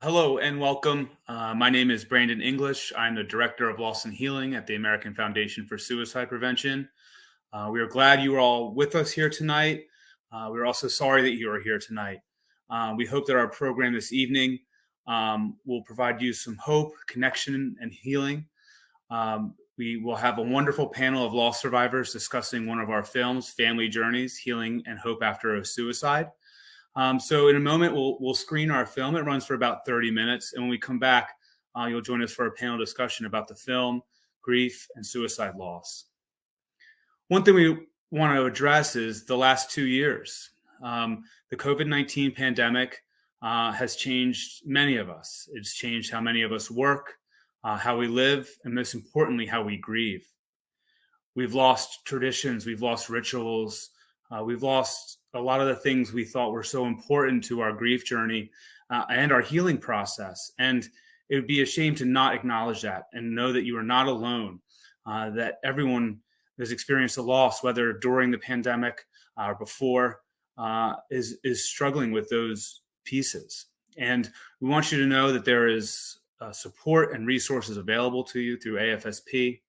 Hello and welcome. My name is Brandon English. I'm the Director of Loss and Healing at the American Foundation for Suicide Prevention. We are glad you are all with us here tonight. We're also sorry that you are here tonight. We hope that our program this evening will provide you some hope, connection, and healing. We will have a wonderful panel of loss survivors discussing one of our films, Family Journeys, Healing and Hope After a Suicide. So in a moment, we'll screen our film. It runs for about 30 minutes. And when we come back, you'll join us for a panel discussion about the film, grief, and suicide loss. One thing we want to address is the last 2 years. The COVID-19 pandemic has changed many of us. It's changed how many of us work, how we live, and most importantly, how we grieve. We've lost traditions, we've lost rituals, we've lost a lot of the things we thought were so important to our grief journey and our healing process. And it would be a shame to not acknowledge that and know that you are not alone, that everyone has experienced a loss, whether during the pandemic or before, is struggling with those pieces. And we want you to know that there is support and resources available to you through AFSP.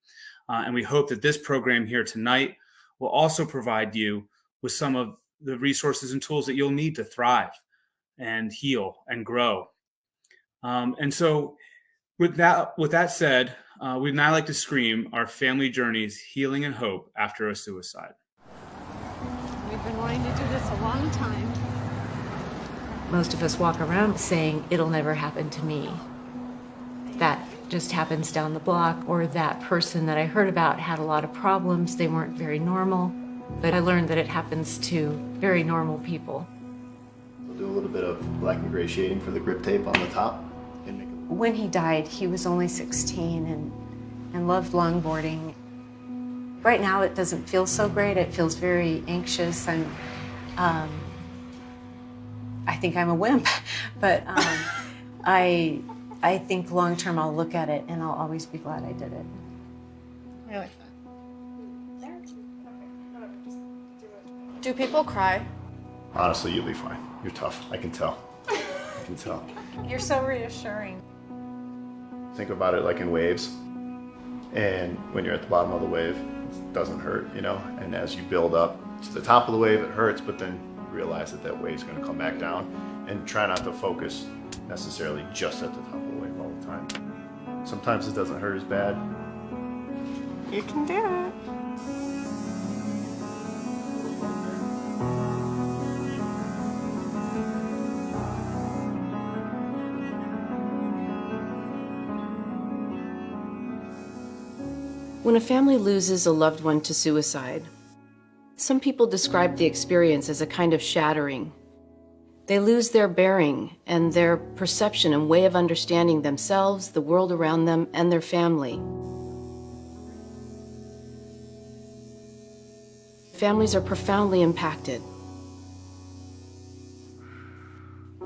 And we hope that this program here tonight will also provide you with some of the resources and tools that you'll need to thrive and heal and grow. And so with that said, we'd now like to screen our Family Journeys, Healing and Hope After a Suicide. We've been wanting to do this a long time. Most of us walk around saying, it'll never happen to me. That just happens down the block, or that person that I heard about had a lot of problems, they weren't very normal. But I learned that it happens to very normal people. We'll do a little bit of black and gray shading for the grip tape on the top. When he died, he was only 16 and loved longboarding. Right now it doesn't feel so great. It feels very anxious. I think I'm a wimp, but I think long term I'll look at it and I'll always be glad I did it. I like that. Do people cry? Honestly, you'll be fine. You're tough. I can tell. I can tell. You're so reassuring. Think about it like in waves. And when you're at the bottom of the wave, it doesn't hurt, you know? And as you build up to the top of the wave, it hurts, but then you realize that that wave's going to come back down. And try not to focus necessarily just at the top of the wave all the time. Sometimes it doesn't hurt as bad. You can do it. When a family loses a loved one to suicide, some people describe the experience as a kind of shattering. They lose their bearing and their perception and way of understanding themselves, the world around them, and their family. Families are profoundly impacted. I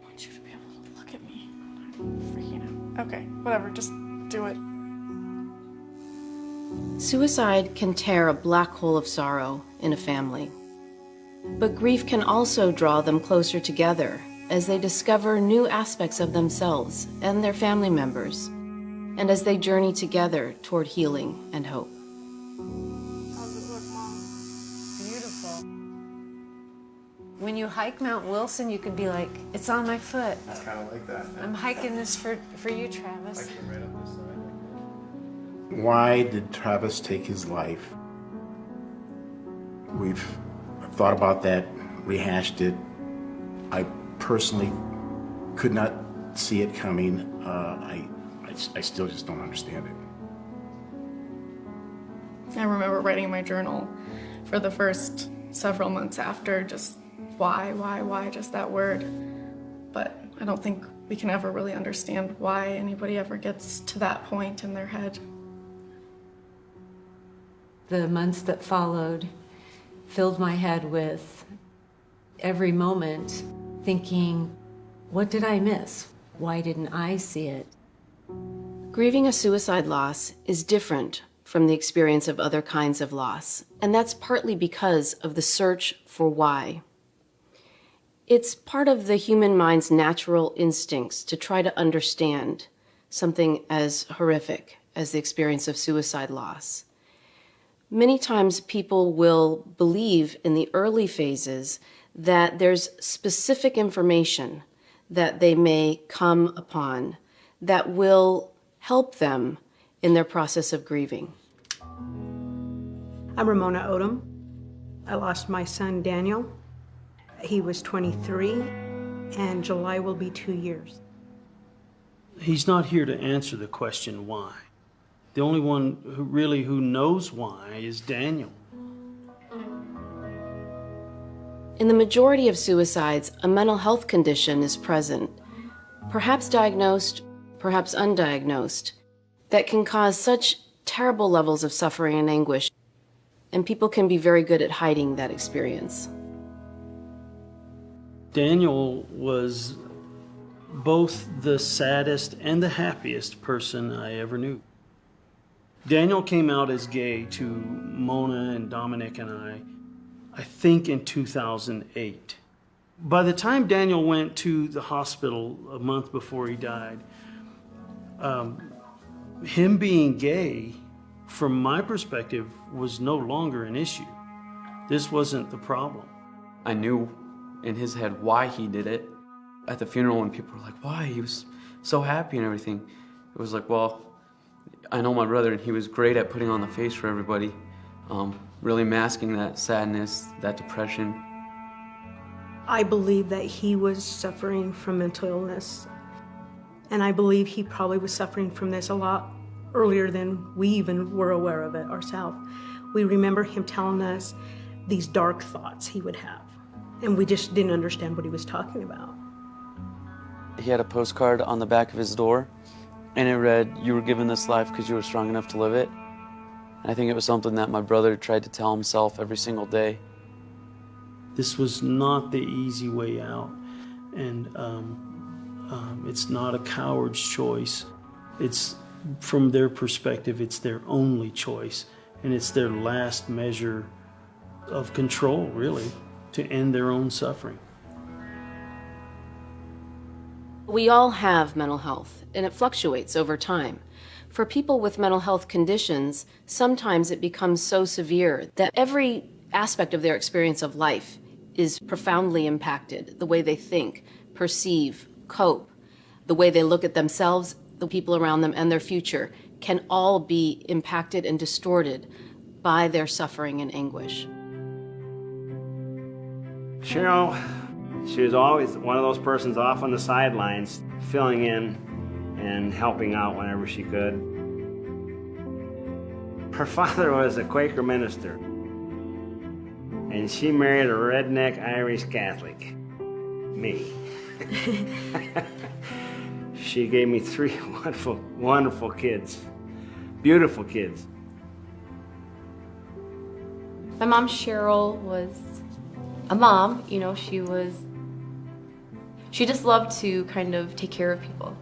want you to be able to look at me. I'm freaking out. Okay, whatever, just do it. Suicide can tear a black hole of sorrow in a family. But grief can also draw them closer together as they discover new aspects of themselves and their family members, and as they journey together toward healing and hope. How's it look, Mom? Beautiful. When you hike Mount Wilson, you could be like, it's on my foot. It's kind of like that. I'm hiking this for you, Travis. Right up this side. Why did Travis take his life? We've thought about that, rehashed it. I personally could not see it coming. I still just don't understand it. I remember writing in my journal for the first several months after, just why, just that word. But I don't think we can ever really understand why anybody ever gets to that point in their head. The months that followed filled my head with every moment thinking, what did I miss? Why didn't I see it? Grieving a suicide loss is different from the experience of other kinds of loss, and that's partly because of the search for why. It's part of the human mind's natural instincts to try to understand something as horrific as the experience of suicide loss. Many times people will believe in the early phases that there's specific information that they may come upon that will help them in their process of grieving. I'm Ramona Odom. I lost my son, Daniel. He was 23, and July will be 2 years. He's not here to answer the question why. The only one who knows why is Daniel. In the majority of suicides, a mental health condition is present, perhaps diagnosed, perhaps undiagnosed, that can cause such terrible levels of suffering and anguish, and people can be very good at hiding that experience. Daniel was both the saddest and the happiest person I ever knew. Daniel came out as gay to Mona and Dominic and I think in 2008. By the time Daniel went to the hospital a month before he died, him being gay, from my perspective, was no longer an issue. This wasn't the problem. I knew in his head why he did it. At the funeral, when people were like, why? He was so happy and everything. It was like, well, I know my brother, and he was great at putting on the face for everybody, really masking that sadness, that depression. I believe that he was suffering from mental illness, and I believe he probably was suffering from this a lot earlier than we even were aware of it ourselves. We remember him telling us these dark thoughts he would have, and we just didn't understand what he was talking about. He had a postcard on the back of his door, and it read, "You were given this life because you were strong enough to live it." And I think it was something that my brother tried to tell himself every single day. This was not the easy way out, and it's not a coward's choice. It's, from their perspective, it's their only choice, and it's their last measure of control, really, to end their own suffering. We all have mental health, and it fluctuates over time. For people with mental health conditions, sometimes it becomes so severe that every aspect of their experience of life is profoundly impacted. The way they think, perceive, cope, the way they look at themselves, the people around them, and their future can all be impacted and distorted by their suffering and anguish. Cheryl, she was always one of those persons off on the sidelines, filling in and helping out whenever she could. Her father was a Quaker minister, and she married a redneck Irish Catholic, me. She gave me 3 wonderful kids, beautiful kids. My mom, Cheryl, was a mom. You know, she just loved to kind of take care of people.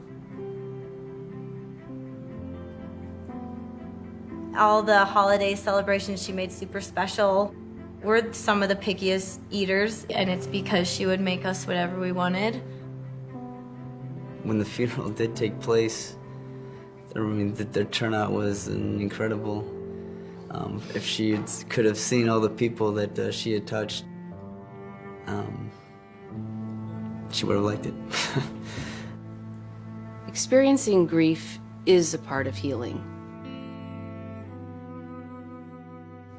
All the holiday celebrations she made super special. We're some of the pickiest eaters, and it's because she would make us whatever we wanted. When the funeral did take place, I mean, the turnout was incredible. If she could have seen all the people that she had touched, she would have liked it. Experiencing grief is a part of healing.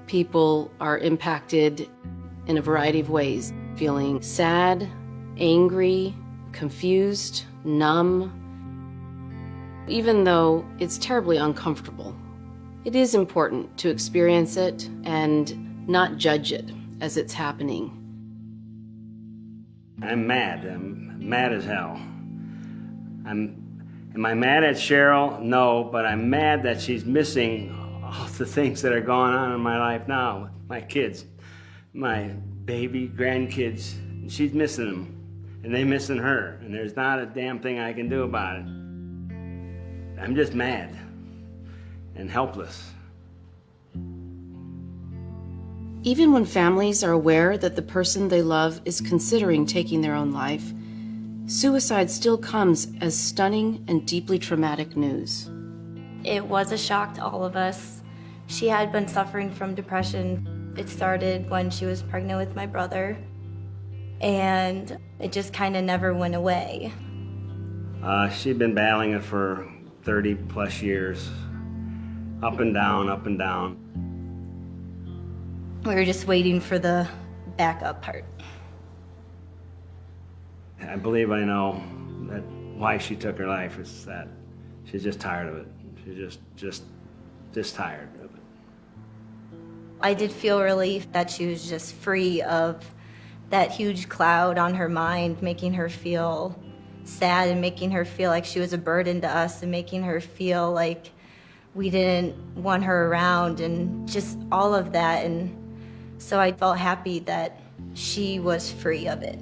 People are impacted in a variety of ways, feeling sad, angry, confused, numb. Even though it's terribly uncomfortable, it is important to experience it and not judge it as it's happening. I'm mad. I'm mad as hell. Am I mad at Cheryl? No, but I'm mad that she's missing all the things that are going on in my life now with my kids, my baby grandkids. She's missing them, and they're missing her, and there's not a damn thing I can do about it. I'm just mad and helpless. Even when families are aware that the person they love is considering taking their own life, suicide still comes as stunning and deeply traumatic news. It was a shock to all of us. She had been suffering from depression. It started when she was pregnant with my brother, and it just kind of never went away. She'd been battling it for 30 plus years. Up and down, up and down. We were just waiting for the backup part. I believe I know that why she took her life is that she's just tired of it. She's just tired of it. I did feel relief that she was just free of that huge cloud on her mind, making her feel sad and making her feel like she was a burden to us and making her feel like we didn't want her around and just all of that. And so I felt happy that she was free of it.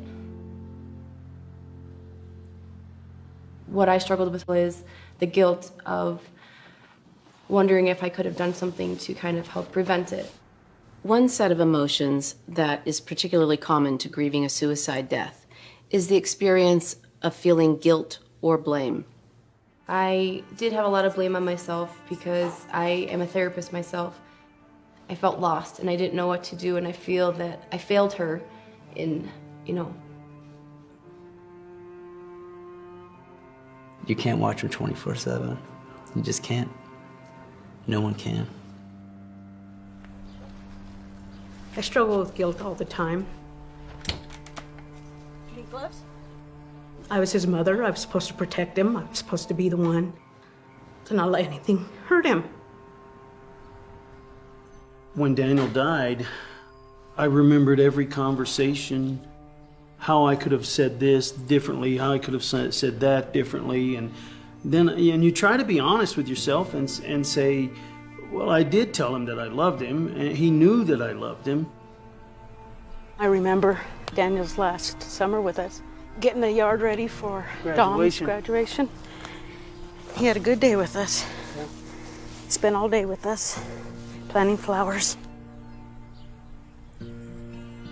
What I struggled with was the guilt of wondering if I could have done something to kind of help prevent it. One set of emotions that is particularly common to grieving a suicide death is the experience of feeling guilt or blame. I did have a lot of blame on myself because I am a therapist myself. I felt lost and I didn't know what to do, and I feel that I failed her in, You can't watch them 24/7. You just can't. No one can. I struggle with guilt all the time. Need gloves? I was his mother. I was supposed to protect him. I was supposed to be the one to not let anything hurt him. When Daniel died, I remembered every conversation, how I could have said this differently, how I could have said that differently, and you try to be honest with yourself and say, well, I did tell him that I loved him, and he knew that I loved him. I remember Daniel's last summer with us, getting the yard ready for Dom's graduation. He had a good day with us. Spent all day with us, planting flowers.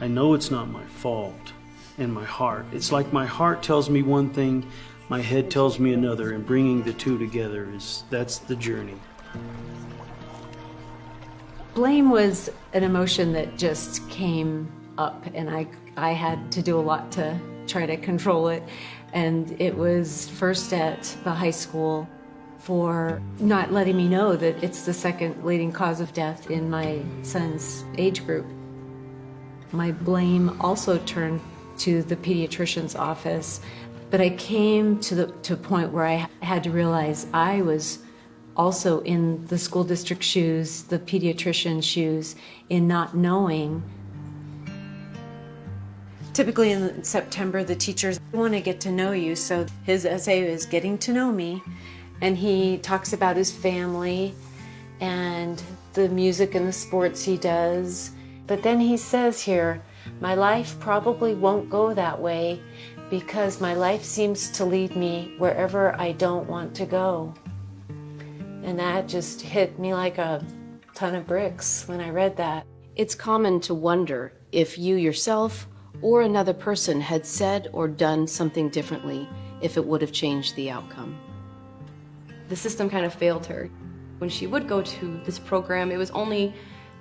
I know it's not my fault in my heart. It's like my heart tells me one thing, my head tells me another, and bringing the two together that's the journey. Blame was an emotion that just came up, and I had to do a lot to try to control it. And it was first at the high school for not letting me know that it's the second leading cause of death in my son's age group. My blame also turned to the pediatrician's office, but I came to a point where I had to realize I was also in the school district shoes, the pediatrician's shoes, in not knowing. Typically in September, the teachers want to get to know you, so his essay is getting to know me, and he talks about his family and the music and the sports he does. But then he says here, my life probably won't go that way because my life seems to lead me wherever I don't want to go. And that just hit me like a ton of bricks when I read that. It's common to wonder if you yourself or another person had said or done something differently, if it would have changed the outcome. The system kind of failed her. When she would go to this program, it was only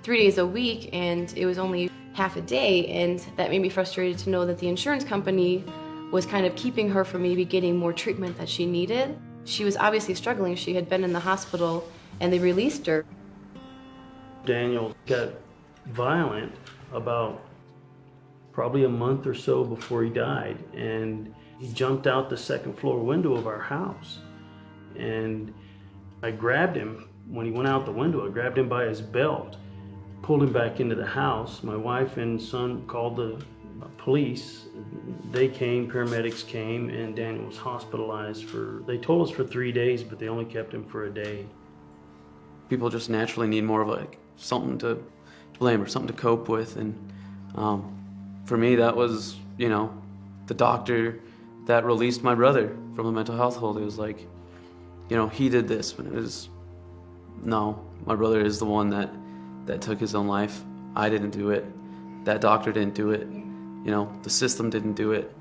3 days a week and it was only half a day, and that made me frustrated to know that the insurance company was kind of keeping her from maybe getting more treatment that she needed. She was obviously struggling. She had been in the hospital and they released her. Daniel got violent about probably a month or so before he died, and he jumped out the second floor window of our house. And I grabbed him when he went out the window. I grabbed him by his belt, pulled him back into the house. My wife and son called the police. They came, paramedics came, and Daniel was hospitalized they told us for 3 days, but they only kept him for a day. People just naturally need more of something to blame or something to cope with, and for me that was, the doctor that released my brother from a mental health hold. It was like, he did this, but it was, no, my brother is the one that took his own life. I didn't do it. That doctor didn't do it. You know, the system didn't do it.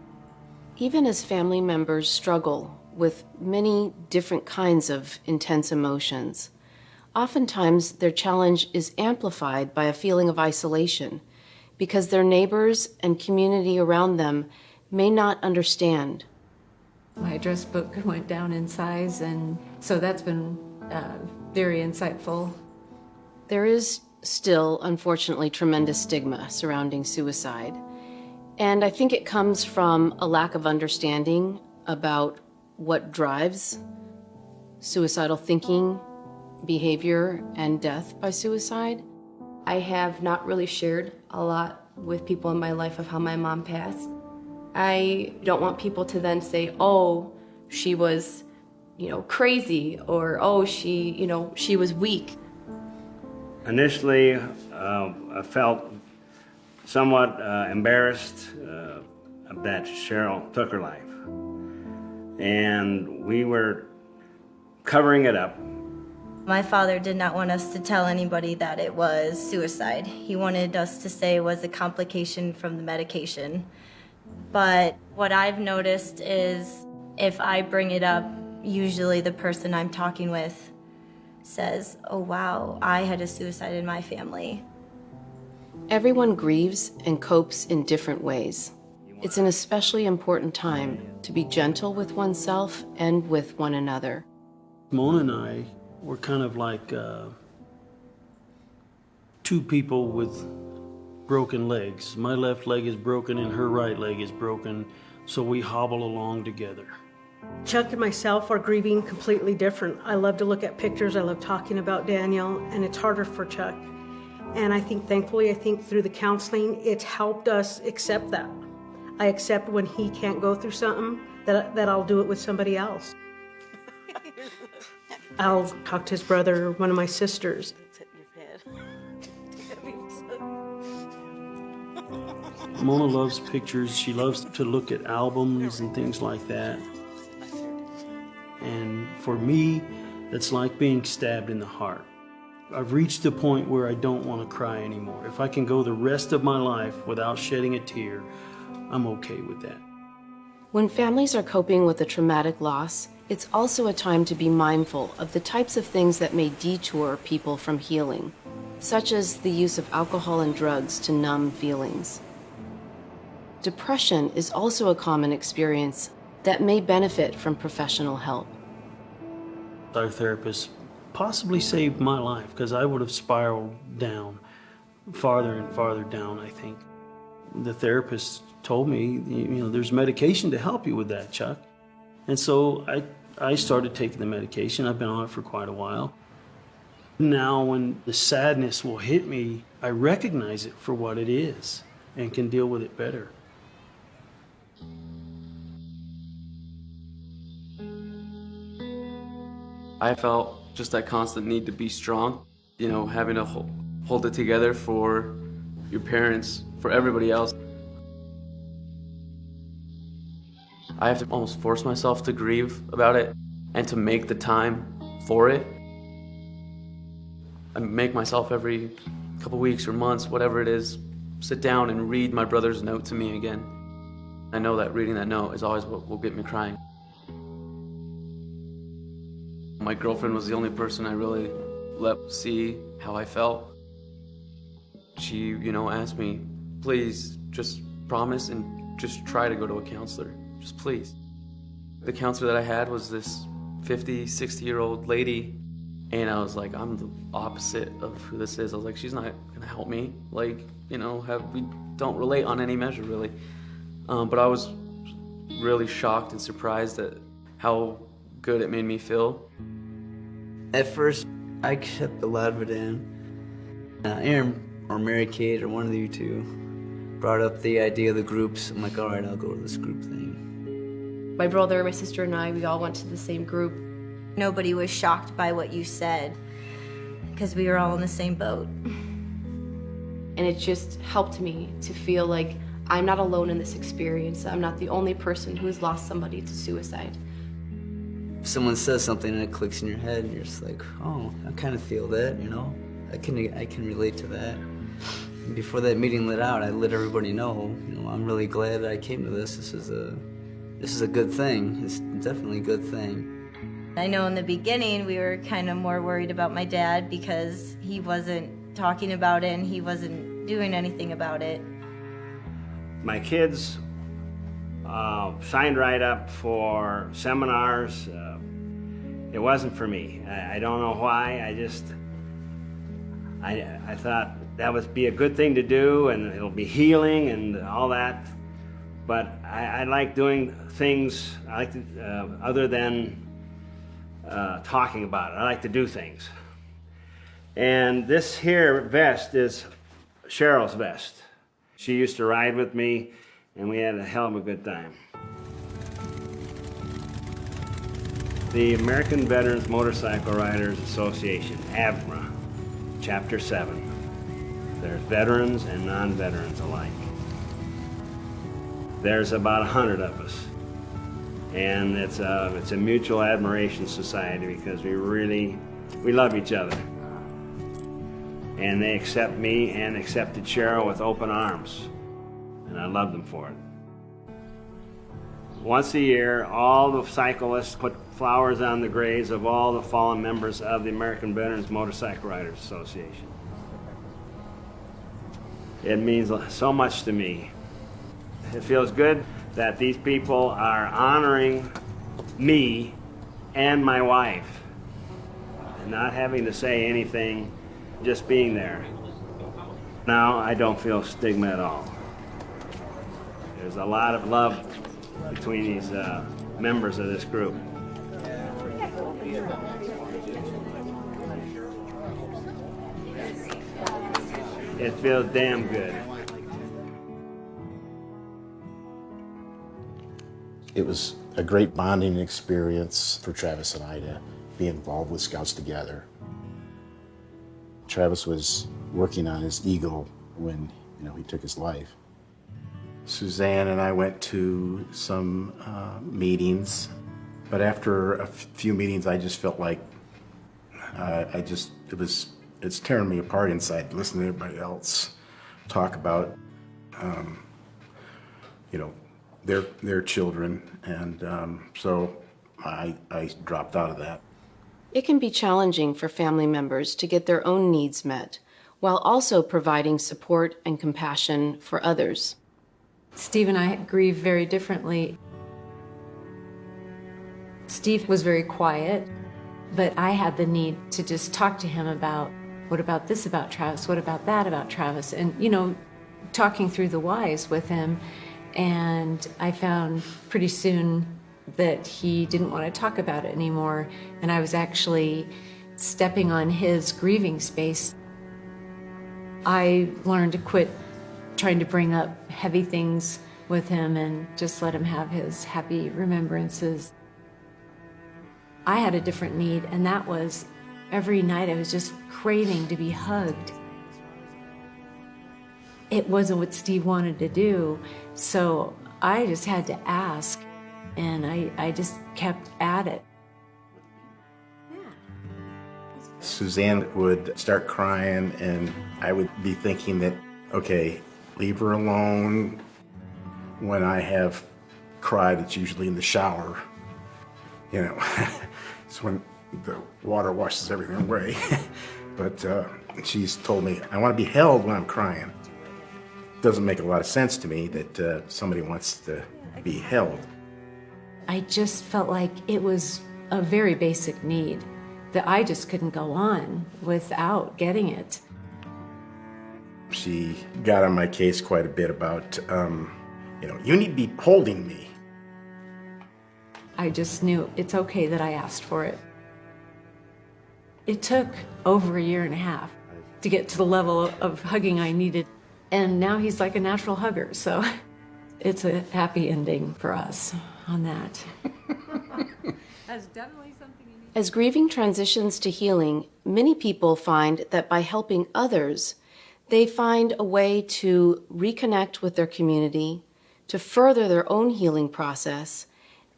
Even as family members struggle with many different kinds of intense emotions, oftentimes their challenge is amplified by a feeling of isolation because their neighbors and community around them may not understand. My address book went down in size, and so that's been very insightful. There is still, unfortunately, tremendous stigma surrounding suicide. And I think it comes from a lack of understanding about what drives suicidal thinking, behavior, and death by suicide. I have not really shared a lot with people in my life of how my mom passed. I don't want people to then say, oh, she was, crazy, or oh, she was weak. Initially, I felt somewhat embarrassed that Cheryl took her life. And we were covering it up. My father did not want us to tell anybody that it was suicide. He wanted us to say it was a complication from the medication. But what I've noticed is if I bring it up, usually the person I'm talking with says, oh wow, I had a suicide in my family. Everyone grieves and copes in different ways. It's an especially important time to be gentle with oneself and with one another. Mona and I were kind of like two people with broken legs. My left leg is broken and her right leg is broken, so we hobble along together. Chuck and myself are grieving completely different. I love to look at pictures, I love talking about Daniel, and it's harder for Chuck. And I think thankfully, through the counseling, it's helped us accept that. I accept when he can't go through something, that I'll do it with somebody else. I'll talk to his brother or one of my sisters. Mona loves pictures. She loves to look at albums and things like that. And for me, it's like being stabbed in the heart. I've reached a point where I don't want to cry anymore. If I can go the rest of my life without shedding a tear, I'm okay with that. When families are coping with a traumatic loss, it's also a time to be mindful of the types of things that may detour people from healing, such as the use of alcohol and drugs to numb feelings. Depression is also a common experience that may benefit from professional help. Our therapist possibly saved my life because I would have spiraled down, farther and farther down, I think. The therapist told me, there's medication to help you with that, Chuck. And so I started taking the medication. I've been on it for quite a while. Now when the sadness will hit me, I recognize it for what it is and can deal with it better. I felt just that constant need to be strong, having to hold it together for your parents, for everybody else. I have to almost force myself to grieve about it and to make the time for it. I make myself every couple weeks or months, whatever it is, sit down and read my brother's note to me again. I know that reading that note is always what will get me crying. My girlfriend was the only person I really let see how I felt. She, asked me, please just promise and just try to go to a counselor. Just please. The counselor that I had was this 50, 60-year-old lady, and I was like, I'm the opposite of who this is. I was like, she's not gonna help me. We don't relate on any measure, really. But I was really shocked and surprised at how good it made me feel. At first, I kept a lot of it in. Aaron or Mary Kate or one of you two brought up the idea of the groups. I'm like, all right, I'll go to this group thing. My brother, my sister, and I, we all went to the same group. Nobody was shocked by what you said because we were all in the same boat. And it just helped me to feel like I'm not alone in this experience. I'm not the only person who has lost somebody to suicide. Someone says something and it clicks in your head and you're just like, oh, I kind of feel that, I can relate to that. before that meeting lit out, I let everybody know, I'm really glad that I came to this. This is a good thing. It's definitely a good thing. I know in the beginning we were kind of more worried about my dad because he wasn't talking about it and he wasn't doing anything about it. My kids signed right up for seminars. It wasn't for me. I don't know why. I thought that would be a good thing to do, and it'll be healing and all that. But I like doing things other than talking about it. I like to do things. And this here vest is Cheryl's vest. She used to ride with me, and we had a hell of a good time. The American Veterans Motorcycle Riders Association, AVMRA, Chapter 7. There's veterans and non-veterans alike. There's about 100 of us. And it's a mutual admiration society because we love each other. And they accept me and accepted Cheryl with open arms. And I love them for it. Once a year, all the cyclists put flowers on the graves of all the fallen members of the American Veterans Motorcycle Riders Association. It means so much to me. It feels good that these people are honoring me and my wife, and not having to say anything, just being there. Now I don't feel stigma at all. There's a lot of love between these members of this group. It feels damn good. It was a great bonding experience for Travis and I to be involved with Scouts Together. Travis was working on his ego when he took his life. Suzanne and I went to some meetings, but after a few meetings, I just felt like it's tearing me apart inside, listening to everybody else talk about, their children, and so I dropped out of that. It can be challenging for family members to get their own needs met, while also providing support and compassion for others. Steve and I grieve very differently. Steve was very quiet, but I had the need to just talk to him about, what about this about Travis? What about that about Travis? And, talking through the whys with him. And I found pretty soon that he didn't want to talk about it anymore. And I was actually stepping on his grieving space. I learned to quit trying to bring up heavy things with him and just let him have his happy remembrances. I had a different need, and that was every night I was just craving to be hugged. It wasn't what Steve wanted to do, so I just had to ask, and I just kept at it. Suzanne would start crying, and I would be thinking that, okay, leave her alone. When I have cried, it's usually in the shower. It's when the water washes everything away. But she's told me, I want to be held when I'm crying. Doesn't make a lot of sense to me that somebody wants to be held. I just felt like it was a very basic need that I just couldn't go on without getting it. She got on my case quite a bit about, you need to be holding me. I just knew it's okay that I asked for it. It took over a year and a half to get to the level of hugging I needed. And now he's like a natural hugger, so it's a happy ending for us on that. That's definitely something you need. As grieving transitions to healing, many people find that by helping others, they find a way to reconnect with their community, to further their own healing process,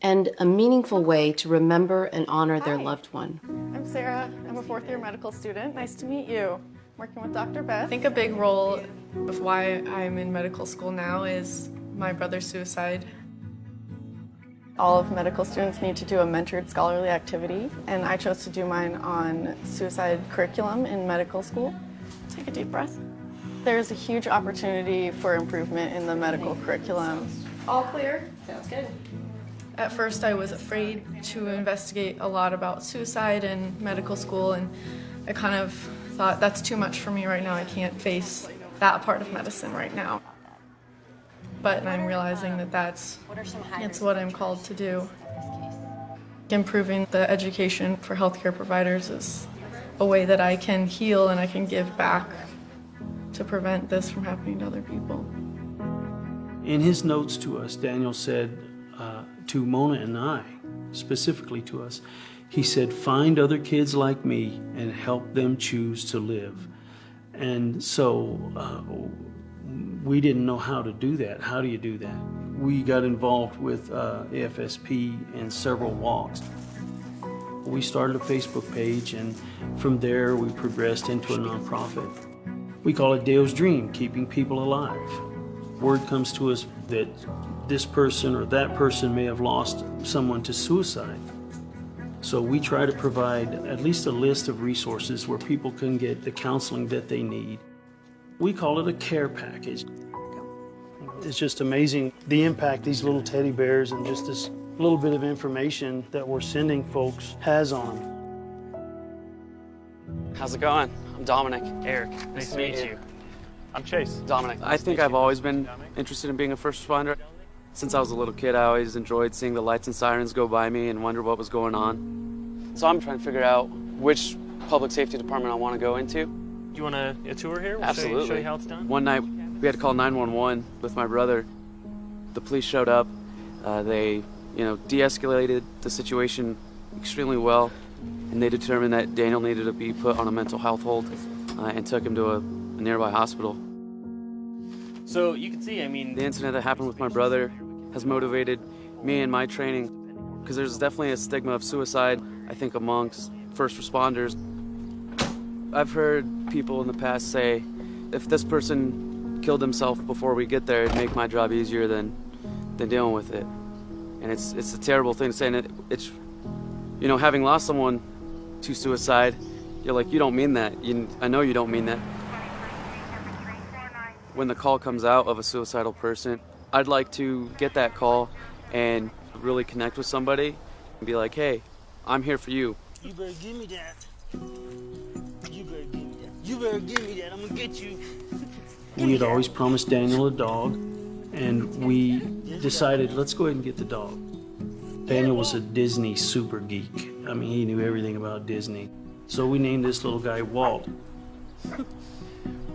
and a meaningful way to remember and honor their loved one. I'm Sarah. I'm a fourth-year medical student. Nice to meet you. working with Dr. Beth. I think a big role of why I'm in medical school now is my brother's suicide. All of medical students need to do a mentored scholarly activity, and I chose to do mine on suicide curriculum in medical school. Take a deep breath. There's a huge opportunity for improvement in the medical curriculum. All clear? Sounds good. At first I was afraid to investigate a lot about suicide in medical school, and I kind of thought that's too much for me right now. I can't face that part of medicine right now. But I'm realizing that it's what I'm called to do. Improving the education for healthcare providers is a way that I can heal and I can give back to prevent this from happening to other people. In his notes to us, Daniel said to Mona and I, specifically to us, he said, find other kids like me and help them choose to live. And so we didn't know how to do that. How do you do that? We got involved with AFSP and several walks. We started a Facebook page, and from there we progressed into a nonprofit. We call it Dale's Dream, keeping people alive. Word comes to us that this person or that person may have lost someone to suicide. So we try to provide at least a list of resources where people can get the counseling that they need. We call it a care package. It's just amazing the impact these little teddy bears and just this little bit of information that we're sending folks has on them. How's it going? I'm Dominic. Eric, nice to meet you. I'm Chase. Dominic. I think I've always been interested in being a first responder. Since I was a little kid, I always enjoyed seeing the lights and sirens go by me and wonder what was going on. So I'm trying to figure out which public safety department I want to go into. You want a tour here? We'll Absolutely. show you how it's done. One night, we had to call 911 with my brother. The police showed up. They, de-escalated the situation extremely well, and they determined that Daniel needed to be put on a mental health hold and took him to a nearby hospital. So you can see, The incident that happened with my brother has motivated me in my training, because there's definitely a stigma of suicide, I think, amongst first responders. I've heard people in the past say, if this person killed himself before we get there, it'd make my job easier than dealing with it. And it's a terrible thing to say, and it's, having lost someone to suicide, you're like, you don't mean that. I know you don't mean that. When the call comes out of a suicidal person, I'd like to get that call and really connect with somebody and be like, hey, I'm here for you. You better give me that. You better give me that. You better give me that. I'm gonna get you. We had always promised Daniel a dog, and we decided, let's go ahead and get the dog. Daniel was a Disney super geek. He knew everything about Disney. So we named this little guy Walt.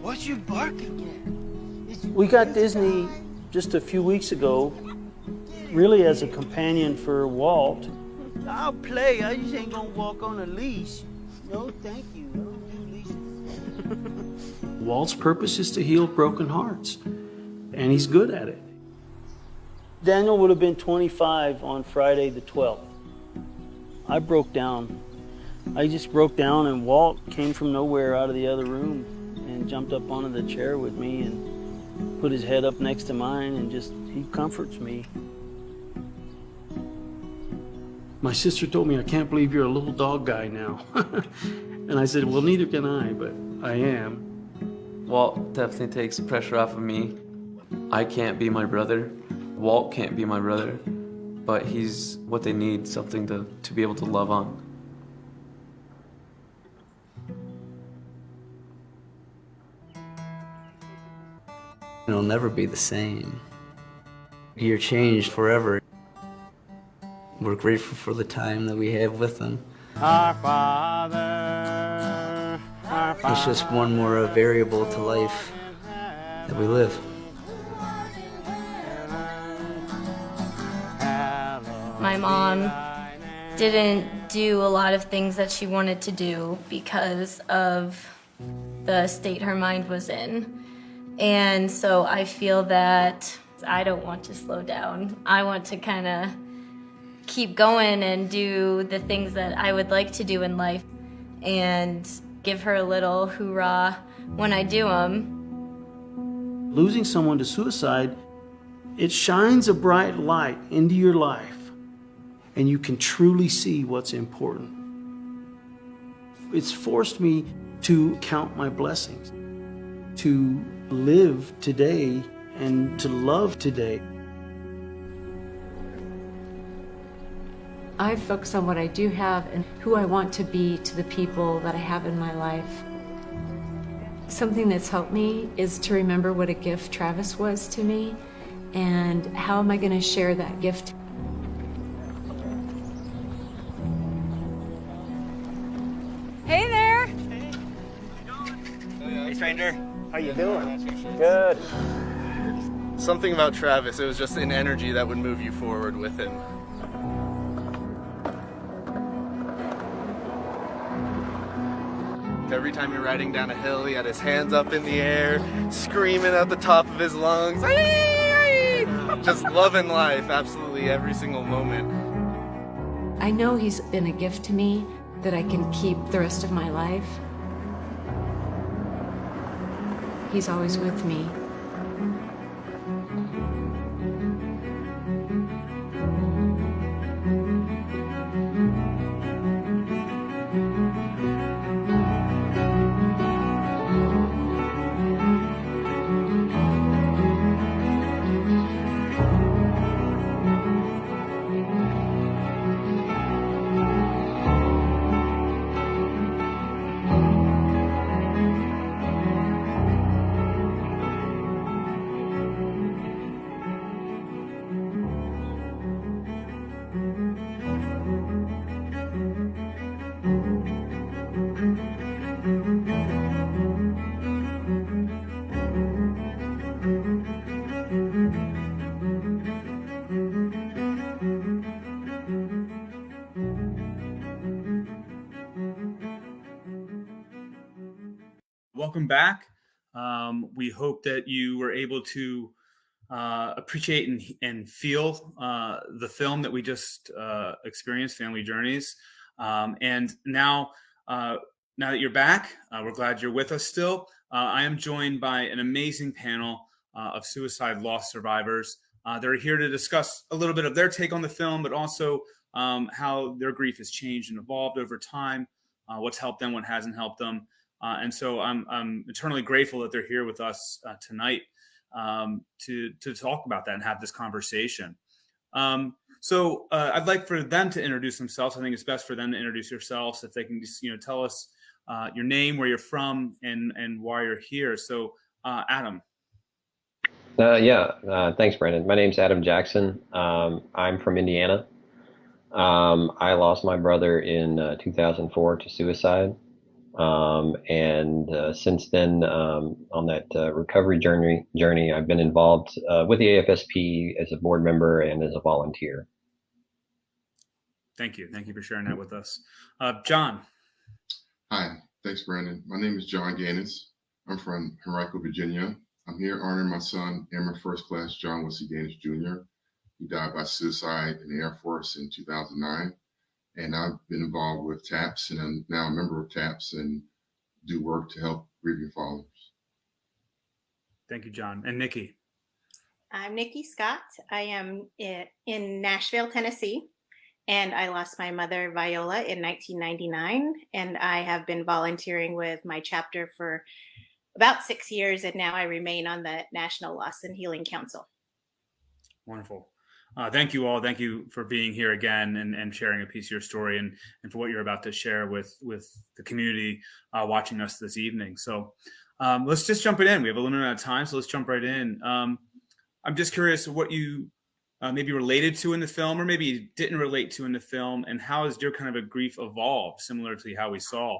What you barking at? We got Disney just a few weeks ago, really as a companion for Walt. I'll play. I just ain't gonna walk on a leash. No, thank you. I don't do leashes. Walt's purpose is to heal broken hearts, and he's good at it. Daniel would have been 25 on Friday the 12th. I broke down. I just broke down, and Walt came from nowhere out of the other room and jumped up onto the chair with me and put his head up next to mine, and he comforts me. My sister told me, I can't believe you're a little dog guy now. And I said, well, neither can I, but I am. Walt definitely takes the pressure off of me. I can't be my brother. Walt can't be my brother, but he's what they need, something to be able to love on. It'll never be the same. You're changed forever. We're grateful for the time that we have with them. Our Father, our Father. It's just one more variable to life that we live. My mom didn't do a lot of things that she wanted to do because of the state her mind was in. And so I feel that I don't want to slow down. I want to kind of keep going and do the things that I would like to do in life and give her a little hoorah when I do them. Losing someone to suicide, it shines a bright light into your life, and you can truly see what's important. It's forced me to count my blessings, to live today and to love today. I focus on what I do have and who I want to be to the people that I have in my life. Something that's helped me is to remember what a gift Travis was to me, and how am I going to share that gift? Hey there! Hey, stranger. How you doing? Good. Something about Travis, it was just an energy that would move you forward with him. Every time you're riding down a hill, he had his hands up in the air, screaming at the top of his lungs. Just loving life, absolutely every single moment. I know he's been a gift to me that I can keep the rest of my life. He's always with me. Welcome back. We hope that you were able to appreciate and feel the film that we just experienced, Family Journeys. And now that you're back, we're glad you're with us still. I am joined by an amazing panel of suicide loss survivors. They're here to discuss a little bit of their take on the film, but also how their grief has changed and evolved over time, what's helped them, what hasn't helped them. And so I'm eternally grateful that they're here with us tonight to talk about that and have this conversation. So I'd like for them to introduce themselves. I think it's best for them to introduce yourselves, if they can just tell us your name, where you're from, and why you're here. So Adam. Thanks, Brandon. My name's Adam Jackson. I'm from Indiana. I lost my brother in 2004 to suicide. Since then, on that recovery journey, I've been involved with the AFSP as a board member and as a volunteer. Thank you. Thank you for sharing that with us. John. Hi. Thanks, Brandon. My name is John Gaines. I'm from Henrico, Virginia. I'm here honoring my son, Airman First Class John Wesley Gaines Jr. He died by suicide in the Air Force in 2009. And I've been involved with TAPS, and I'm now a member of TAPS and do work to help grieving fathers. Thank you, John. And Nikki. I'm Nikki Scott. I am in Nashville, Tennessee, and I lost my mother, Viola, in 1999. And I have been volunteering with my chapter for about 6 years, and now I remain on the National Loss and Healing Council. Wonderful. Thank you all. Thank you for being here again and sharing a piece of your story and for what you're about to share with the community watching us this evening. So let's just jump in. We have a limited amount of time, so let's jump right in. I'm just curious what you maybe related to in the film, or maybe you didn't relate to in the film, and how has your kind of a grief evolved, similar to how we saw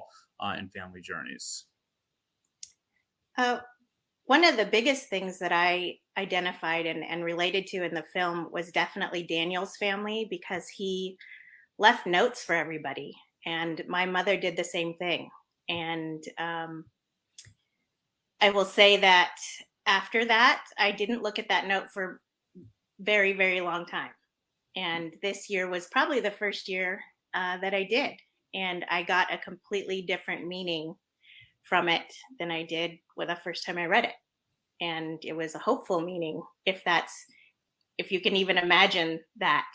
in Family Journeys? One of the biggest things that I identified and related to in the film was definitely Daniel's family, because he left notes for everybody. And my mother did the same thing. And I will say that after that, I didn't look at that note for very, very long time. And this year was probably the first year that I did. And I got a completely different meaning from it than I did with the first time I read it. And it was a hopeful meaning, if you can even imagine that.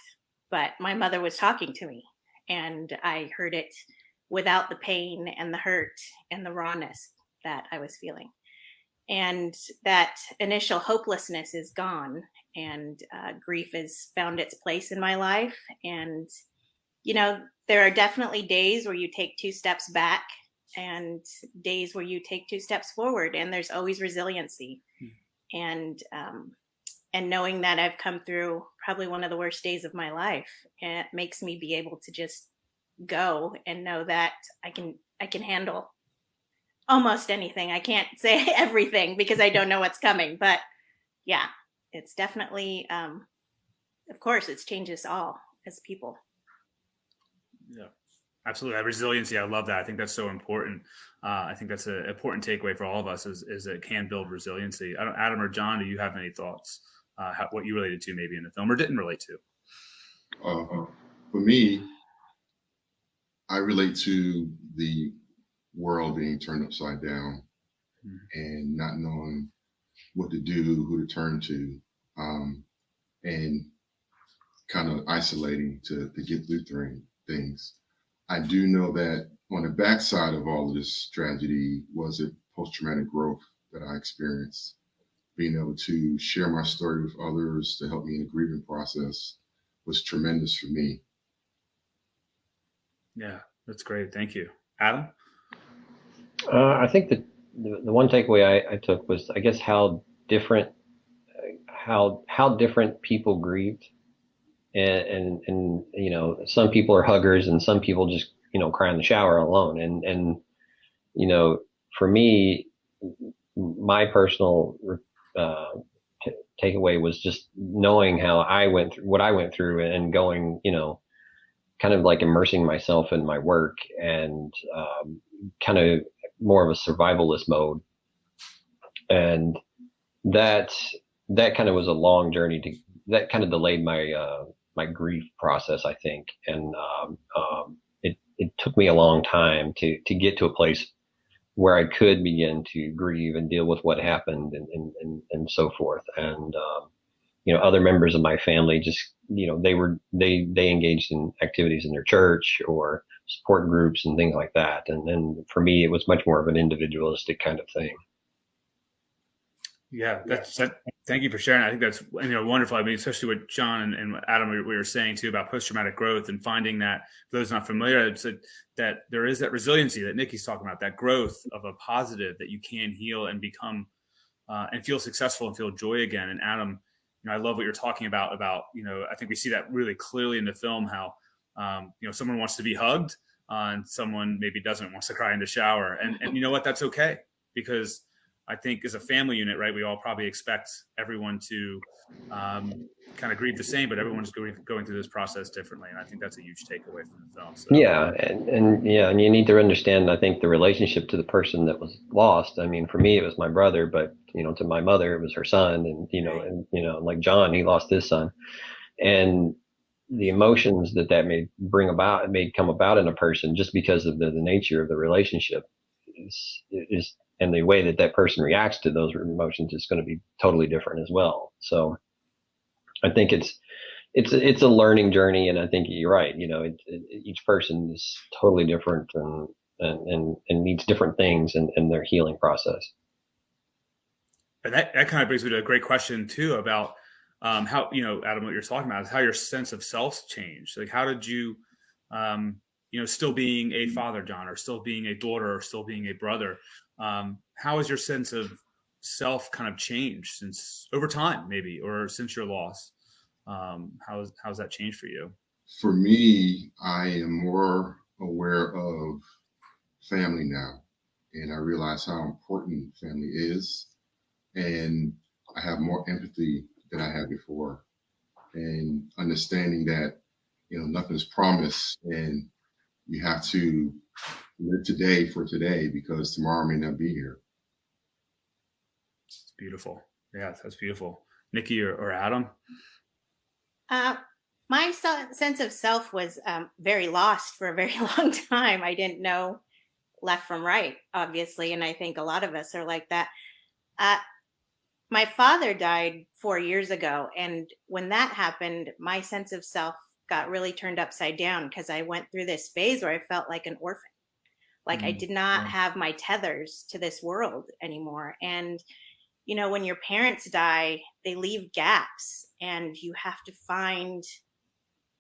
But my mother was talking to me, and I heard it without the pain and the hurt and the rawness that I was feeling. And that initial hopelessness is gone, and grief has found its place in my life. And, there are definitely days where you take 2 steps back and days where you take 2 steps forward, and there's always resiliency. And knowing that I've come through probably one of the worst days of my life, it makes me be able to just go and know that I can handle almost anything. I can't say everything because I don't know what's coming, but yeah, it's definitely, of course, it's changed us all as people. Yeah, absolutely. That resiliency, I love that. I think that's so important. I think that's an important takeaway for all of us is it can build resiliency. Adam or John, do you have any thoughts? What you related to maybe in the film or didn't relate to? For me, I relate to the world being turned upside down and not knowing what to do, who to turn to, and kind of isolating to get through things. I do know that on the backside of all of this tragedy was a post-traumatic growth that I experienced. Being able to share my story with others to help me in the grieving process was tremendous for me. Yeah, that's great. Thank you. Adam? I think that the one takeaway I took was, I guess, how different people grieved. And some people are huggers and some people just, cry in the shower alone. And for me, my personal takeaway was just knowing how what I went through and going, kind of like immersing myself in my work and kind of more of a survivalist mode. And that kind of was a long journey that kind of delayed my grief process, I think. And it took me a long time to get to a place where I could begin to grieve and deal with what happened and so forth. And, other members of my family just, they engaged in activities in their church or support groups and things like that. And then for me, it was much more of an individualistic kind of thing. Yeah, thank you for sharing. I think that's wonderful. I mean, especially what John and Adam we were saying too about post-traumatic growth and finding that, for those not familiar, it's that there is that resiliency that Nikki's talking about, that growth of a positive that you can heal and become and feel successful and feel joy again. And Adam, I love what you're talking about. I think we see that really clearly in the film how someone wants to be hugged and someone maybe doesn't, wants to cry in the shower, and you know what, that's okay, because I think as a family unit, right, we all probably expect everyone to kind of grieve the same, but everyone's going through this process differently. And I think that's a huge takeaway from the film. So. Yeah. And you need to understand, I think, the relationship to the person that was lost. I mean, for me, it was my brother, but, to my mother, it was her son. And, like John, he lost his son. And the emotions that may come about in a person just because of the nature of the relationship is and the way that person reacts to those emotions is going to be totally different as well. So I think it's a learning journey, and I think you're right. Each person is totally different and needs different things in their healing process. And that kind of brings me to a great question too about how, Adam, what you're talking about is how your sense of self changed. Like, how did you, still being a father, John, or still being a daughter, or still being a brother, how has your sense of self kind of changed since over time, maybe, or since your loss? How's that changed for you? For me, I am more aware of family now, and I realize how important family is, and I have more empathy than I had before, and understanding that nothing's promised, and you have to live today for today because tomorrow may not be here. It's beautiful. Yeah, that's beautiful. Nikki or Adam? My sense of self was very lost for a very long time. I didn't know left from right, obviously, and I think a lot of us are like that. My father died 4 years ago, and when that happened, my sense of self got really turned upside down because I went through this phase where I felt like an orphan. Like I did not have my tethers to this world anymore. And, you know, when your parents die, they leave gaps, and you have to find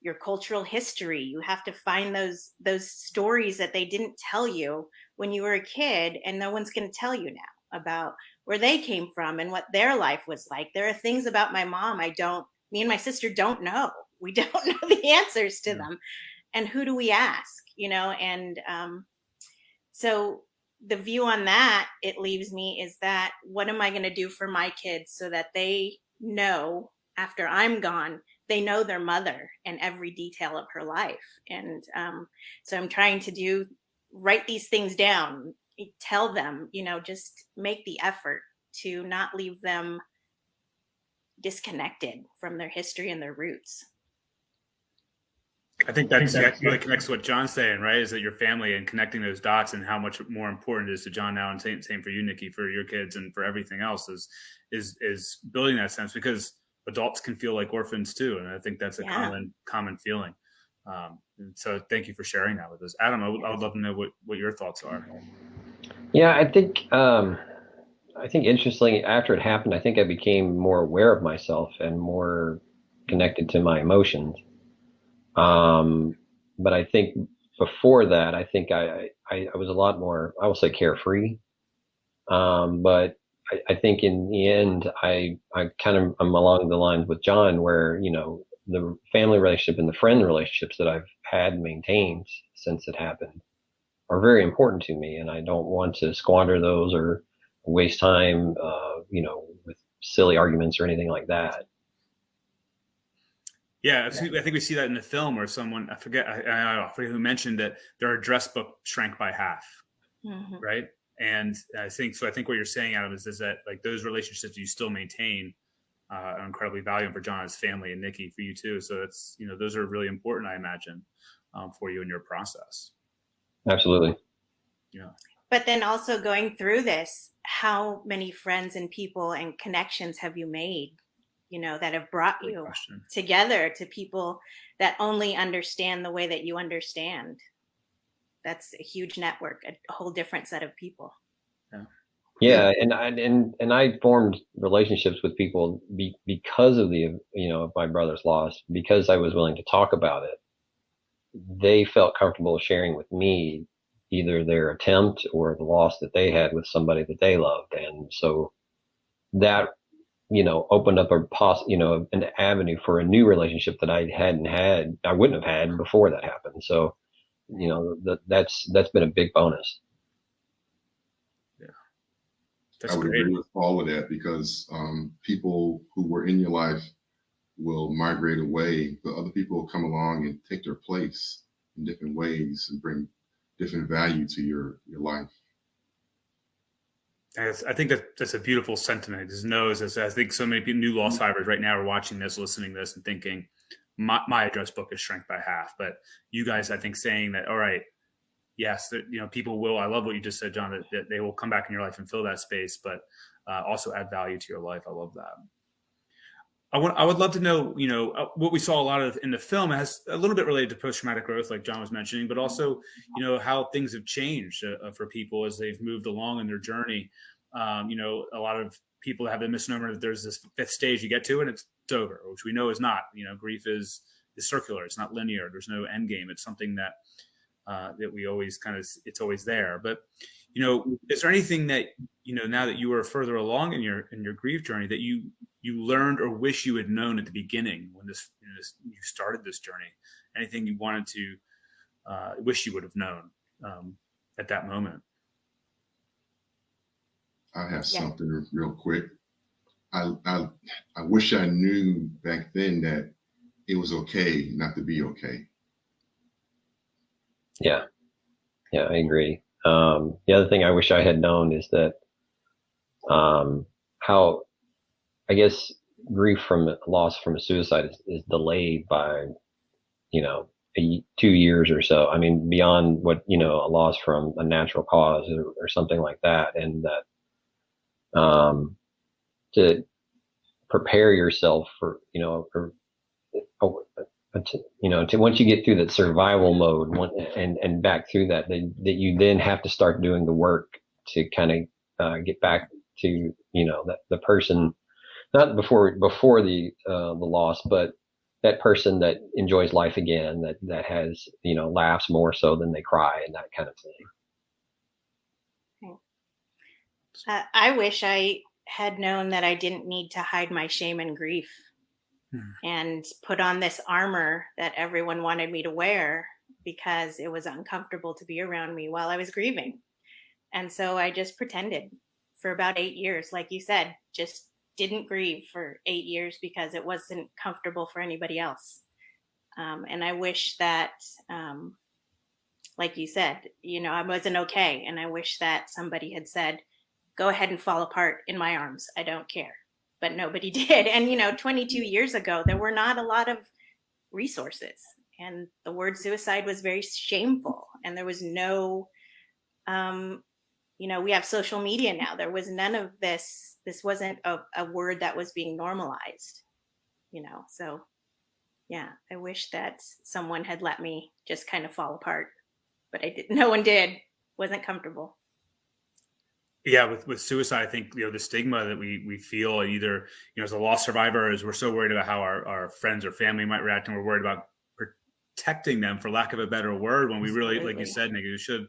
your cultural history. You have to find those stories that they didn't tell you when you were a kid, and no one's going to tell you now about where they came from and what their life was like. There are things about my mom me and my sister don't know. We don't know the answers to them. And who do we ask, you know? And so the view on that it leaves me is that what am I going to do for my kids so that they know after I'm gone, they know their mother and every detail of her life. And so I'm trying to write these things down, tell them, you know, just make the effort to not leave them disconnected from their history and their roots. I think that really connects to what John's saying, right? Is that your family and connecting those dots, and how much more important it is to John now, and same for you, Nikki, for your kids and for everything else is building that sense, because adults can feel like orphans too. And I think that's a common feeling. And so thank you for sharing that with us. Adam, I would love to know what your thoughts are. Yeah, I think interestingly, after it happened, I think I became more aware of myself and more connected to my emotions. But I think before that, I think I was a lot more, I will say, carefree. But I think in the end, I'm along the lines with John, where, you know, the family relationship and the friend relationships that I've had and maintained since it happened are very important to me. And I don't want to squander those or waste time, you know, with silly arguments or anything like that. Yeah, I think we see that in the film where someone, I forget who mentioned that their address book shrank by half, right? And I think what you're saying, Adam, is that like those relationships you still maintain are incredibly valuable for John, his family, and Nikki, for you too. So it's, you know, those are really important, I imagine, for you in your process. Absolutely. Yeah. But then also going through this, how many friends and people and connections have you made, you know, that have brought you together to people that only understand the way that you understand? That's a huge network, a whole different set of people. Yeah, and I formed relationships with people because of of my brother's loss, because I was willing to talk about it. They felt comfortable sharing with me either their attempt or the loss that they had with somebody that they loved, and so that, you know, opened up an avenue for a new relationship that I wouldn't have had before that happened. So, you know, that's been a big bonus. Yeah, I would agree with all of that, because people who were in your life will migrate away, but other people will come along and take their place in different ways and bring different value to your life. I think that's a beautiful sentiment. I think so many new law survivors right now are watching this, listening to this, and thinking, my address book is shrank by half. But you guys, I think, saying that, all right, yes, that, you know, people will. I love what you just said, John, that they will come back in your life and fill that space, but also add value to your life. I love that. I would love to know, you know, what we saw a lot of in the film has a little bit related to post-traumatic growth, like John was mentioning, but also, you know, how things have changed for people as they've moved along in their journey. You know, a lot of people have the misnomer that there's this fifth stage you get to and it's over, which we know is not. You know, grief is circular. It's not linear. There's no end game. It's something that we always it's always there. But, you know, is there anything that, you know, now that you are further along in your grief journey, that you learned or wish you had known at the beginning when you started this journey? Anything you wanted to wish you would have known at that moment? I have something real quick. I wish I knew back then that it was okay not to be okay. Yeah, I agree. The other thing I wish I had known is that how, I guess, grief from loss from a suicide is delayed by, you know, 2 years or so. I mean, beyond what, a loss from a natural cause or something like that. And that, to prepare yourself for, to once you get through that survival mode and back through that you then have to start doing the work to kind of get back to, that the person, not before the loss, but that person that enjoys life again, that has, laughs more so than they cry and that kind of thing. I wish I had known that I didn't need to hide my shame and grief and put on this armor that everyone wanted me to wear because it was uncomfortable to be around me while I was grieving. And so I just pretended for about 8 years, like you said, just didn't grieve for 8 years because it wasn't comfortable for anybody else. And I wish that, like you said, I wasn't okay. And I wish that somebody had said, go ahead and fall apart in my arms. I don't care. But nobody did. And, 22 years ago, there were not a lot of resources. And the word suicide was very shameful. And there was no, we have social media now. There was none of this. This wasn't a word that was being normalized, So, yeah, I wish that someone had let me just kind of fall apart. But no one did. Wasn't comfortable. Yeah, with suicide, I think the stigma that we feel either as a loss survivor is we're so worried about how our friends or family might react, and we're worried about protecting them, for lack of a better word. When we really, like you said, Nick, you should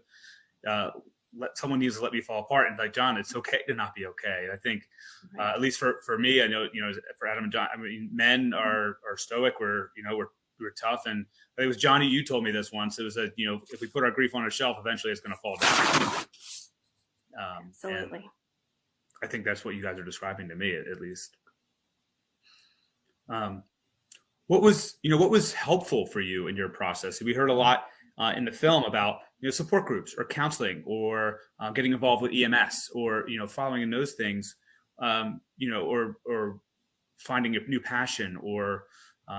someone needs to let me fall apart. And like John, it's okay to not be okay. I think at least for me, I know for Adam and John, I mean, men are stoic. We're tough, and I think it was Johnny. You told me this once. It was that if we put our grief on a shelf, eventually it's going to fall down. Absolutely. I think that's what you guys are describing to me, at least. What was helpful for you in your process? We heard a lot in the film about support groups or counseling or getting involved with EMS or following in those things, or finding a new passion or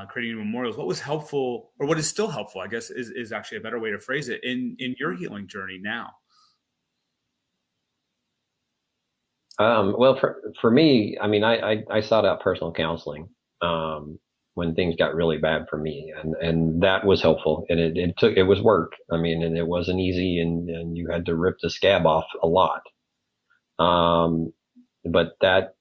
creating memorials. What was helpful, or what is still helpful, I guess, is actually a better way to phrase it in your healing journey now? Well, for me, I mean, I sought out personal counseling when things got really bad for me, and that was helpful. And it was work. I mean, and it wasn't easy, and you had to rip the scab off a lot. But that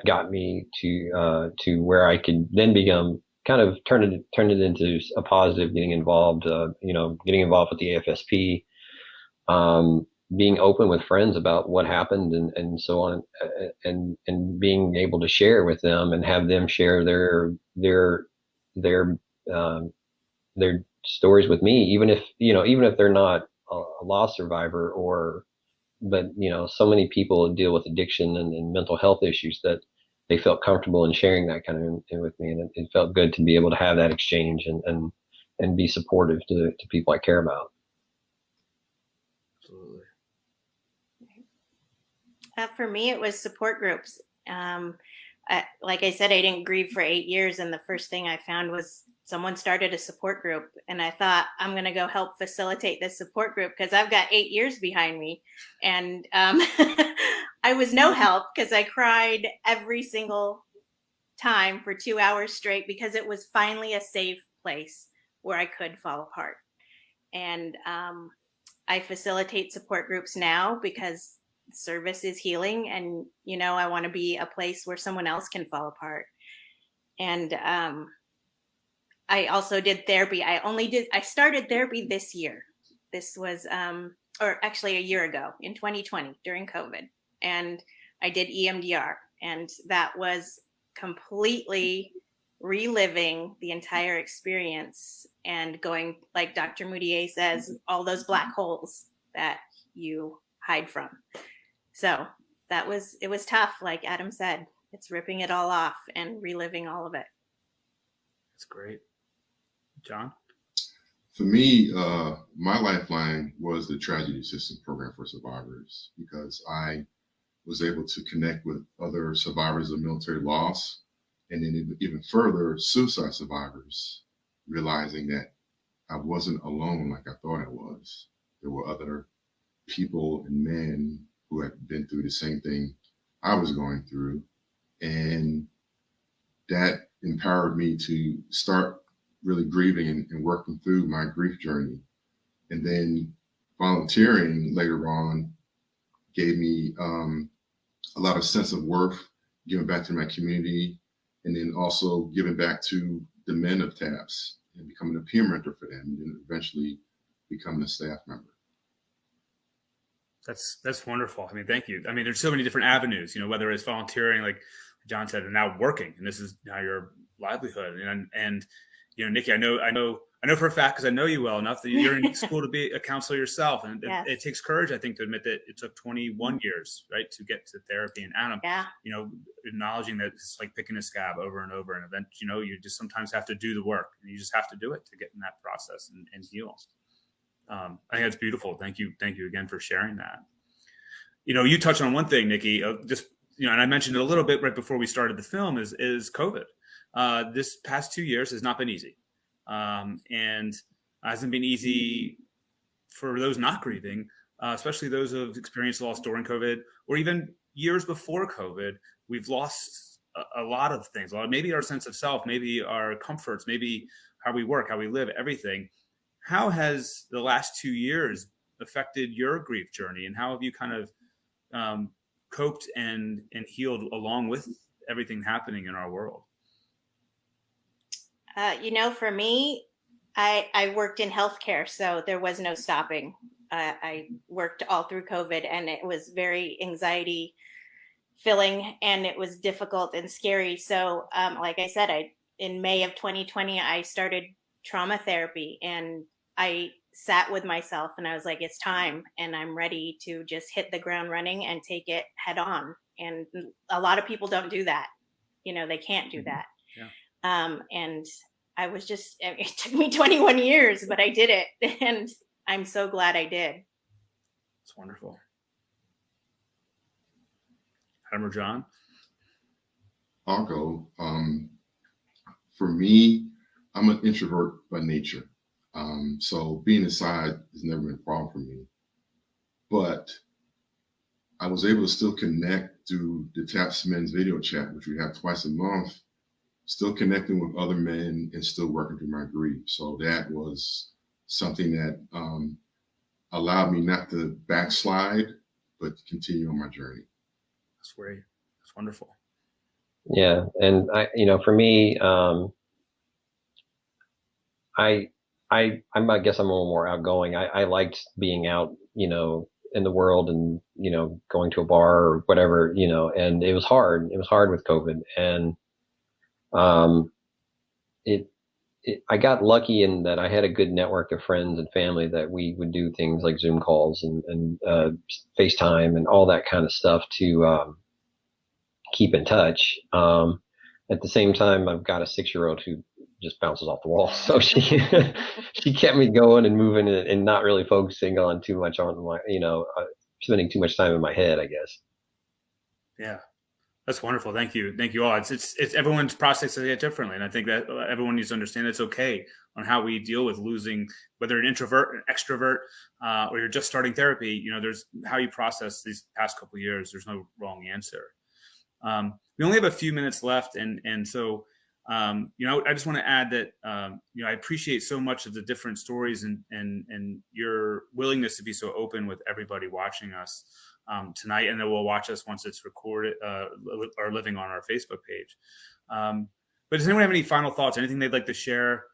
got me to where I could then become kind of turn it into a positive, getting involved with the AFSP. Being open with friends about what happened and so on, and being able to share with them and have them share their stories with me, even if they're not a loss survivor but so many people deal with addiction and mental health issues that they felt comfortable in sharing that kind of thing with me. And it felt good to be able to have that exchange and be supportive to people I care about. Absolutely. For me, it was support groups. Like I said, I didn't grieve for 8 years. And the first thing I found was someone started a support group. And I thought, I'm going to go help facilitate this support group because I've got 8 years behind me. And I was no help because I cried every single time for 2 hours straight because it was finally a safe place where I could fall apart. And I facilitate support groups now because service is healing, and I want to be a place where someone else can fall apart. And I also did therapy. I started therapy this year. This was or actually a year ago in 2020 during COVID, and I did EMDR, and that was completely reliving the entire experience and going, like Dr. Moutier says, all those black holes that you hide from. So it was tough. Like Adam said, it's ripping it all off and reliving all of it. That's great. John? For me, my lifeline was the Tragedy Assistance Program for Survivors, because I was able to connect with other survivors of military loss, and then even further, suicide survivors, realizing that I wasn't alone like I thought I was. There were other people and men who had been through the same thing I was going through. And that empowered me to start really grieving and working through my grief journey. And then volunteering later on gave me a lot of sense of worth, giving back to my community, and then also giving back to the men of TAPS and becoming a peer mentor for them, and then eventually becoming a staff member. That's wonderful. I mean, thank you. I mean, there's so many different avenues, whether it's volunteering, like John said, and now working, and this is now your livelihood. And Nikki, I know for a fact, because I know you well enough, that you're in school to be a counselor yourself, and Yes. it takes courage, I think, to admit that it took 21 years, right, to get to therapy. And Adam, Yeah. acknowledging that it's like picking a scab over and over, and then you just sometimes have to do the work, and you just have to do it to get in that process and heal. I think that's beautiful. Thank you again for sharing that. You touched on one thing, Nikki, and I mentioned it a little bit right before we started the film, is COVID. This past 2 years has not been easy. And hasn't been easy for those not grieving, especially those who have experienced loss during COVID or even years before COVID. We've lost a lot of things, maybe our sense of self, maybe our comforts, maybe how we work, how we live, everything. How has the last 2 years affected your grief journey, and how have you kind of coped and healed along with everything happening in our world? For me, I worked in healthcare, so there was no stopping. I worked all through COVID, and it was very anxiety filling, and it was difficult and scary. So, like I said, in May of 2020, I started trauma therapy, and I sat with myself and I was like, it's time, and I'm ready to just hit the ground running and take it head on. And a lot of people don't do that. They can't do that. Yeah. And I was it took me 21 years, but I did it. And I'm so glad I did. It's wonderful. Adam or John? I'll go. For me, I'm an introvert by nature. So being inside has never been a problem for me. But I was able to still connect through the TAPS Men's video chat, which we have twice a month, still connecting with other men and still working through my grief. So that was something that allowed me not to backslide, but continue on my journey. That's great. That's wonderful. Yeah. And for me, I guess I'm a little more outgoing. I liked being out, in the world and, going to a bar or whatever, and it was hard. It was hard with COVID. And I got lucky in that I had a good network of friends and family that we would do things like Zoom calls and FaceTime and all that kind of stuff to keep in touch. At the same time, I've got a 6-year-old who just bounces off the wall. So she kept me going and moving and not really focusing on too much on my, spending too much time in my head, I guess. Yeah. That's wonderful. Thank you. Thank you all. It's everyone's processing it differently. And I think that everyone needs to understand it's okay on how we deal with losing, whether an introvert, an extrovert, or you're just starting therapy, there's how you process these past couple of years. There's no wrong answer. We only have a few minutes left. And so, I just want to add that, I appreciate so much of the different stories and your willingness to be so open with everybody watching us tonight, and then will watch us once it's recorded or living on our Facebook page. But does anyone have any final thoughts, anything they'd like to share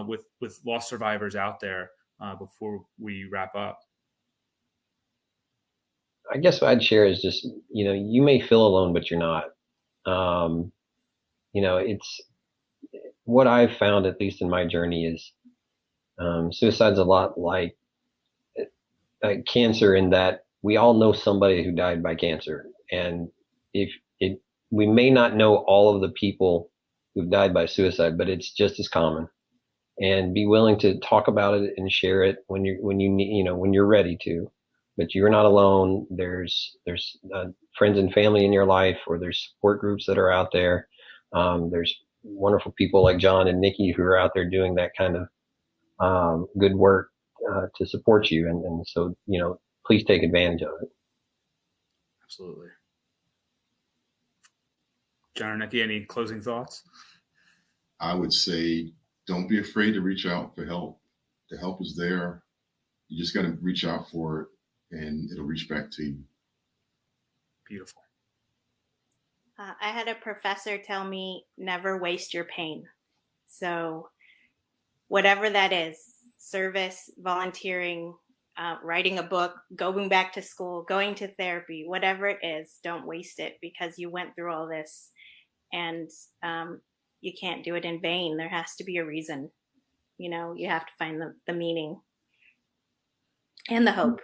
with loss survivors out there before we wrap up? I guess what I'd share is just, you may feel alone, but you're not. It's what I've found, at least in my journey, is suicide's a lot like cancer, in that we all know somebody who died by cancer. And we may not know all of the people who've died by suicide, but it's just as common. And be willing to talk about it and share it when you're ready to. But you're not alone. There's friends and family in your life, or there's support groups that are out there. There's wonderful people like John and Nikki who are out there doing that kind of good work to support you. And so, please take advantage of it. Absolutely. John or Nikki, any closing thoughts? I would say don't be afraid to reach out for help. The help is there. You just got to reach out for it, and it'll reach back to you. Beautiful. I had a professor tell me, never waste your pain. So whatever that is, service, volunteering, writing a book, going back to school, going to therapy, whatever it is, don't waste it, because you went through all this, and you can't do it in vain. There has to be a reason. You have to find the meaning and the hope.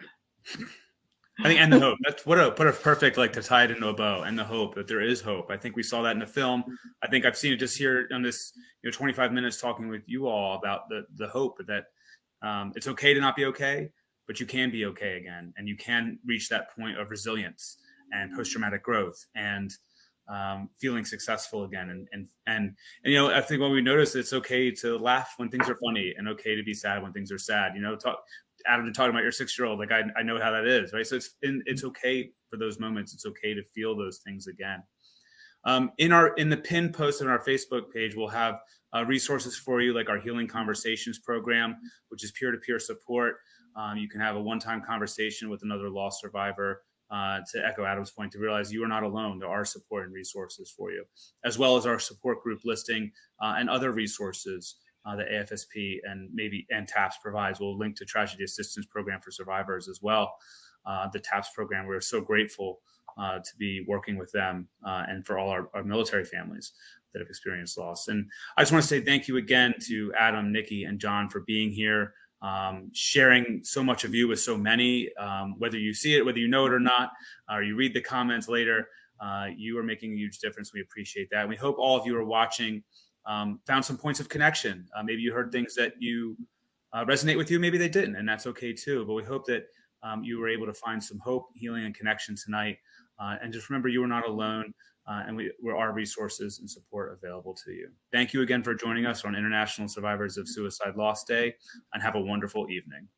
I think, and the hope. That's what a perfect, like, to tie it into a bow, and the hope that there is hope. I think we saw that in the film. I think I've seen it just here on this 25 minutes talking with you all about the hope that it's okay to not be okay, but you can be okay again, and you can reach that point of resilience and post-traumatic growth and feeling successful again. And I think when we notice it's okay to laugh when things are funny, and okay to be sad when things are sad. Adam, talking about your 6-year-old, like I know how that is, right? So it's okay for those moments. It's okay to feel those things again. In the pinned post on our Facebook page, we'll have resources for you, like our Healing Conversations program, which is peer-to-peer support. You can have a one-time conversation with another loss survivor, to echo Adam's point, to realize you are not alone. There are support and resources for you, as well as our support group listing and other resources that AFSP and TAPS provides. We'll link to Tragedy Assistance Program for Survivors as well. The TAPS program, we're so grateful to be working with them and for all our military families that have experienced loss. And I just want to say thank you again to Adam, Nikki, and John for being here, sharing so much of you with so many, whether you see it, whether you know it or not, or you read the comments later, you are making a huge difference. We appreciate that. And we hope all of you are watching found some points of connection. Maybe you heard things that you resonate with you, maybe they didn't, and that's okay too. But we hope that you were able to find some hope, healing, and connection tonight. And just remember, you are not alone, and there are resources and support available to you. Thank you again for joining us on International Survivors of Suicide Loss Day, and have a wonderful evening.